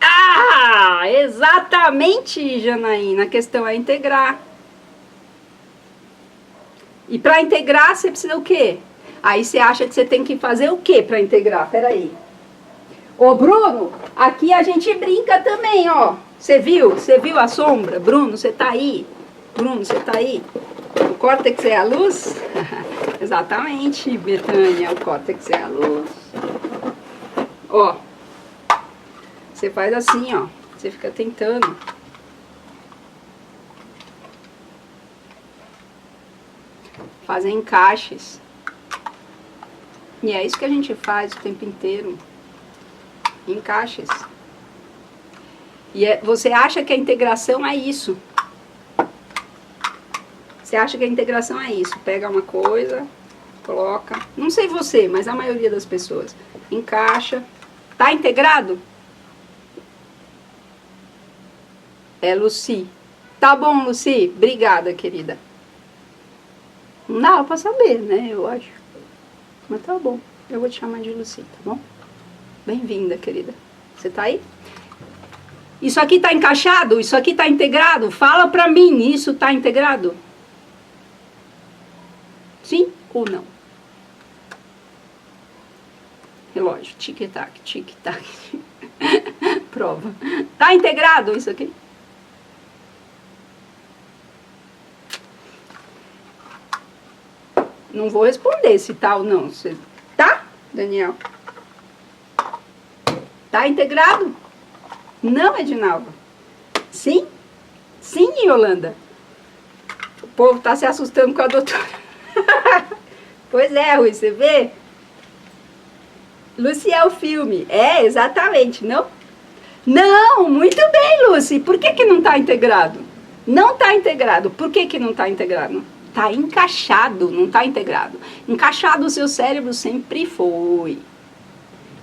Ah, exatamente, Janaína, a questão é integrar. E para integrar, você precisa o quê? Aí você acha que você tem que fazer o quê para integrar? Peraí. Ô, Bruno, aqui a gente brinca também, ó. Você viu? Você viu a sombra? Bruno, você tá aí? Bruno, você tá aí? O córtex é a luz? Exatamente, Betânia, o córtex é a luz. Ó. Você faz assim, ó. Você fica tentando. Fazer encaixes. E é isso que a gente faz o tempo inteiro. Encaixes. E você acha que a integração é isso. Você acha que a integração é isso. Pega uma coisa, coloca. Não sei você, mas a maioria das pessoas. Encaixa. Tá integrado? É Lucy. Tá bom, Lucy. Obrigada, querida. Não dá pra saber, né, eu acho. Mas tá bom, eu vou te chamar de Lucy, tá bom? Bem-vinda, querida. Você tá aí? Isso aqui tá encaixado? Isso aqui tá integrado? Fala pra mim, isso tá integrado? Sim ou não? Relógio, tic-tac, tic-tac. Prova. Tá integrado isso aqui? Não vou responder se tá ou não. Tá, Daniel? Tá integrado? Não, Edinalva. Sim? Sim, Yolanda. O povo tá se assustando com a doutora. Pois é, Rui, você vê? Lucy é o filme. É, exatamente, não? Não, muito bem, Lucy. Por que não tá integrado? Não tá integrado. Por que não tá integrado? Tá encaixado, não tá integrado. Encaixado o seu cérebro sempre foi.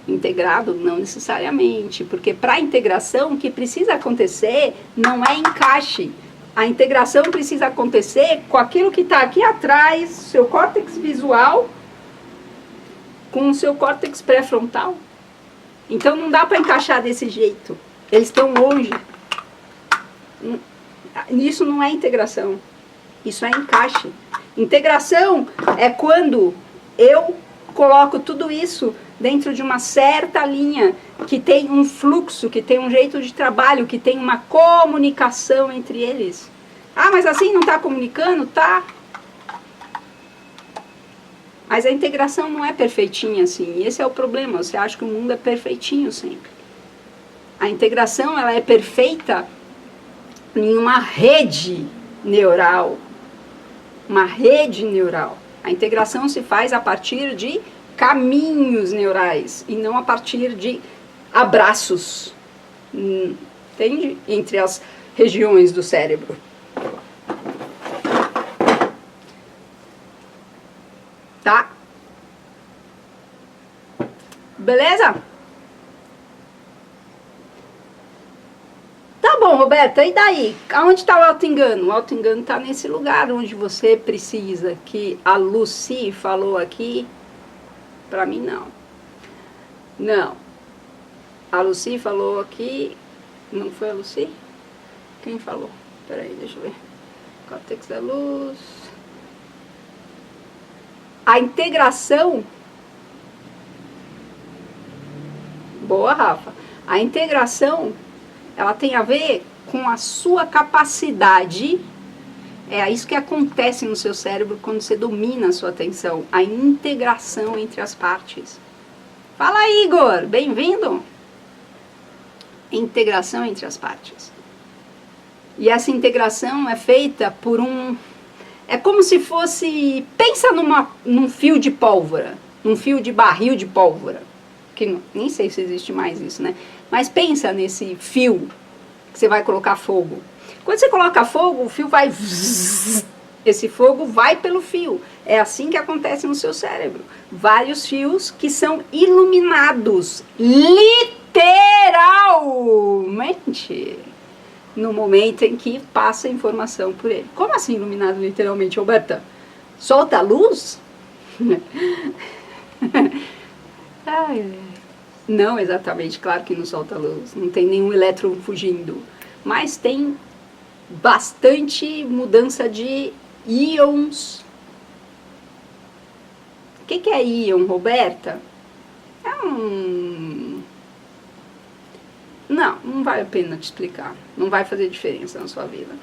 Integrado não necessariamente, porque para a integração o que precisa acontecer não é encaixe. A integração precisa acontecer com aquilo que está aqui atrás, seu córtex visual, com o seu córtex pré-frontal. Então não dá para encaixar desse jeito. Eles estão longe. Isso não é integração. Isso é encaixe. Integração é quando eu coloco tudo isso dentro de uma certa linha, que tem um fluxo, que tem um jeito de trabalho, que tem uma comunicação entre eles. Ah, mas assim não está comunicando? Tá. Mas a integração não é perfeitinha assim, e esse é o problema, você acha que o mundo é perfeitinho sempre. A integração, ela é perfeita em uma rede neural. Uma rede neural. A integração se faz a partir de caminhos neurais e não a partir de abraços, entende? Entre as regiões do cérebro. Tá? Beleza? Tá bom, Roberta, e daí? Aonde está o auto-engano? O auto-engano está nesse lugar onde você precisa, que a Lucy falou aqui. Pra mim, não. Não. A Lucy falou aqui. Não foi a Lucy? Quem falou? Peraí, deixa eu ver. Córtex da luz. A integração. Boa, Rafa. A integração, ela tem a ver com a sua capacidade. É isso que acontece no seu cérebro quando você domina a sua atenção. A integração entre as partes. Fala, Igor! Bem-vindo! Integração entre as partes. E essa integração é feita por um... É como se fosse... Pensa num fio de pólvora. Num fio de barril de pólvora. Que nem sei se existe mais isso, né? Mas pensa nesse fio que você vai colocar fogo. Quando você coloca fogo, o fio vai... Esse fogo vai pelo fio. É assim que acontece no seu cérebro. Vários fios que são iluminados. Literalmente. No momento em que passa a informação por ele. Como assim iluminado literalmente, Roberta? Solta a luz? Não exatamente, claro que não solta a luz. Não tem nenhum elétron fugindo. Mas tem bastante mudança de íons. O que é íon, Roberta? Não vale a pena te explicar. Não vai fazer diferença na sua vida.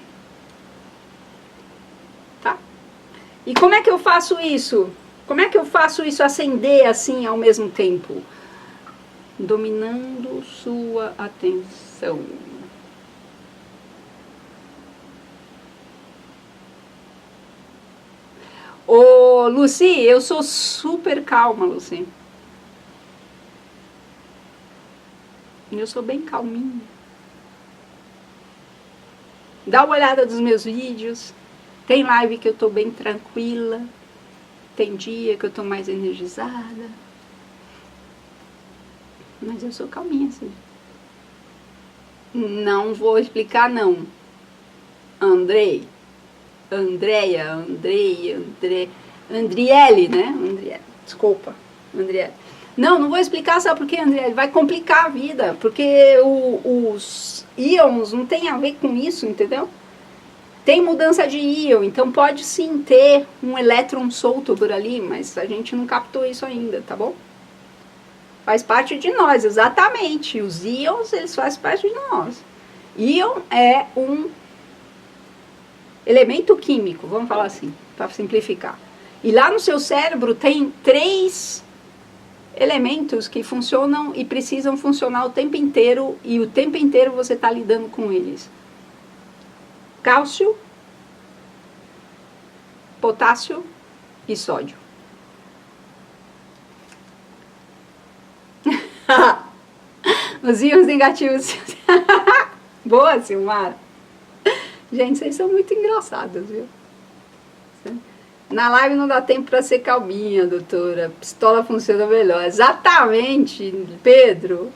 Tá? E como é que eu faço isso? Como é que eu faço isso acender assim ao mesmo tempo? Dominando sua atenção. Ô, Lucy, eu sou super calma, Lucy. Eu sou bem calminha. Dá uma olhada nos meus vídeos. Tem live que eu tô bem tranquila. Tem dia que eu tô mais energizada. Mas eu sou calminha, assim. Não vou explicar, não. Andriele, né? Andriele, desculpa, Andriele. Não vou explicar, sabe por quê, Andriele? Vai complicar a vida, porque os íons não tem a ver com isso, entendeu? Tem mudança de íon, então pode sim ter um elétron solto por ali, mas a gente não captou isso ainda, tá bom? Faz parte de nós, exatamente. Os íons, eles fazem parte de nós. Íon é um elemento químico, vamos falar assim, para simplificar. E lá no seu cérebro tem 3 elementos que funcionam e precisam funcionar o tempo inteiro, e o tempo inteiro você está lidando com eles. Cálcio, potássio e sódio. Os íons negativos. Boa, Silmara. Gente, vocês são muito engraçadas, viu? Na live não dá tempo para ser calminha, doutora. Pistola funciona melhor. Exatamente, Pedro.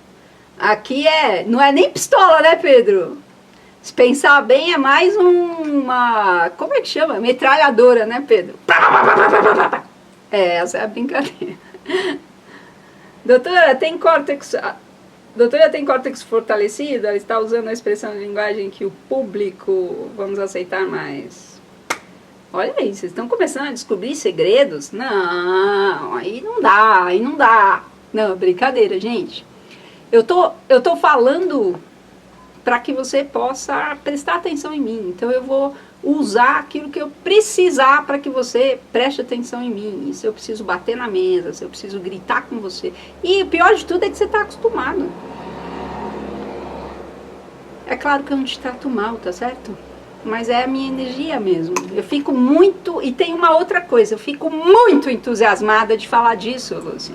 Aqui não é nem pistola, né, Pedro? Se pensar bem, é mais uma... Como é que chama? Metralhadora, né, Pedro? Essa é a brincadeira. Doutora, tem córtex fortalecido? Ela está usando a expressão de linguagem que o público vamos aceitar mais. Olha aí, vocês estão começando a descobrir segredos? Não, aí não dá, Não, brincadeira, gente. Eu tô falando para que você possa prestar atenção em mim. Então eu vou usar aquilo que eu precisar para que você preste atenção em mim. Se eu preciso bater na mesa, se eu preciso gritar com você. E o pior de tudo é que você está acostumado. É claro que eu não te trato mal, tá certo? Mas é a minha energia mesmo. Eu fico muito... E tem uma outra coisa, eu fico muito entusiasmada de falar disso, Lúcia.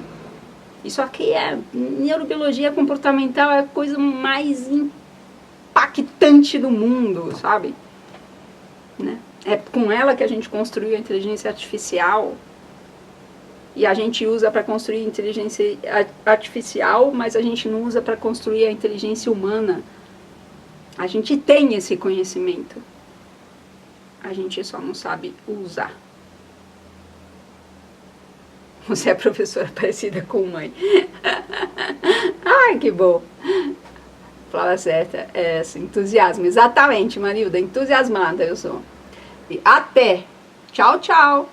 Isso aqui é... Neurobiologia comportamental é a coisa mais impactante do mundo, sabe? Né? É com ela que a gente construiu a inteligência artificial. E a gente usa para construir a inteligência artificial, mas a gente não usa para construir a inteligência humana. A gente tem esse conhecimento. A gente só não sabe usar. Você é professora parecida com mãe. Ai, que bom. Palavra certa é essa, entusiasmo. Exatamente, Marilda, entusiasmada eu sou. E até. Tchau, tchau.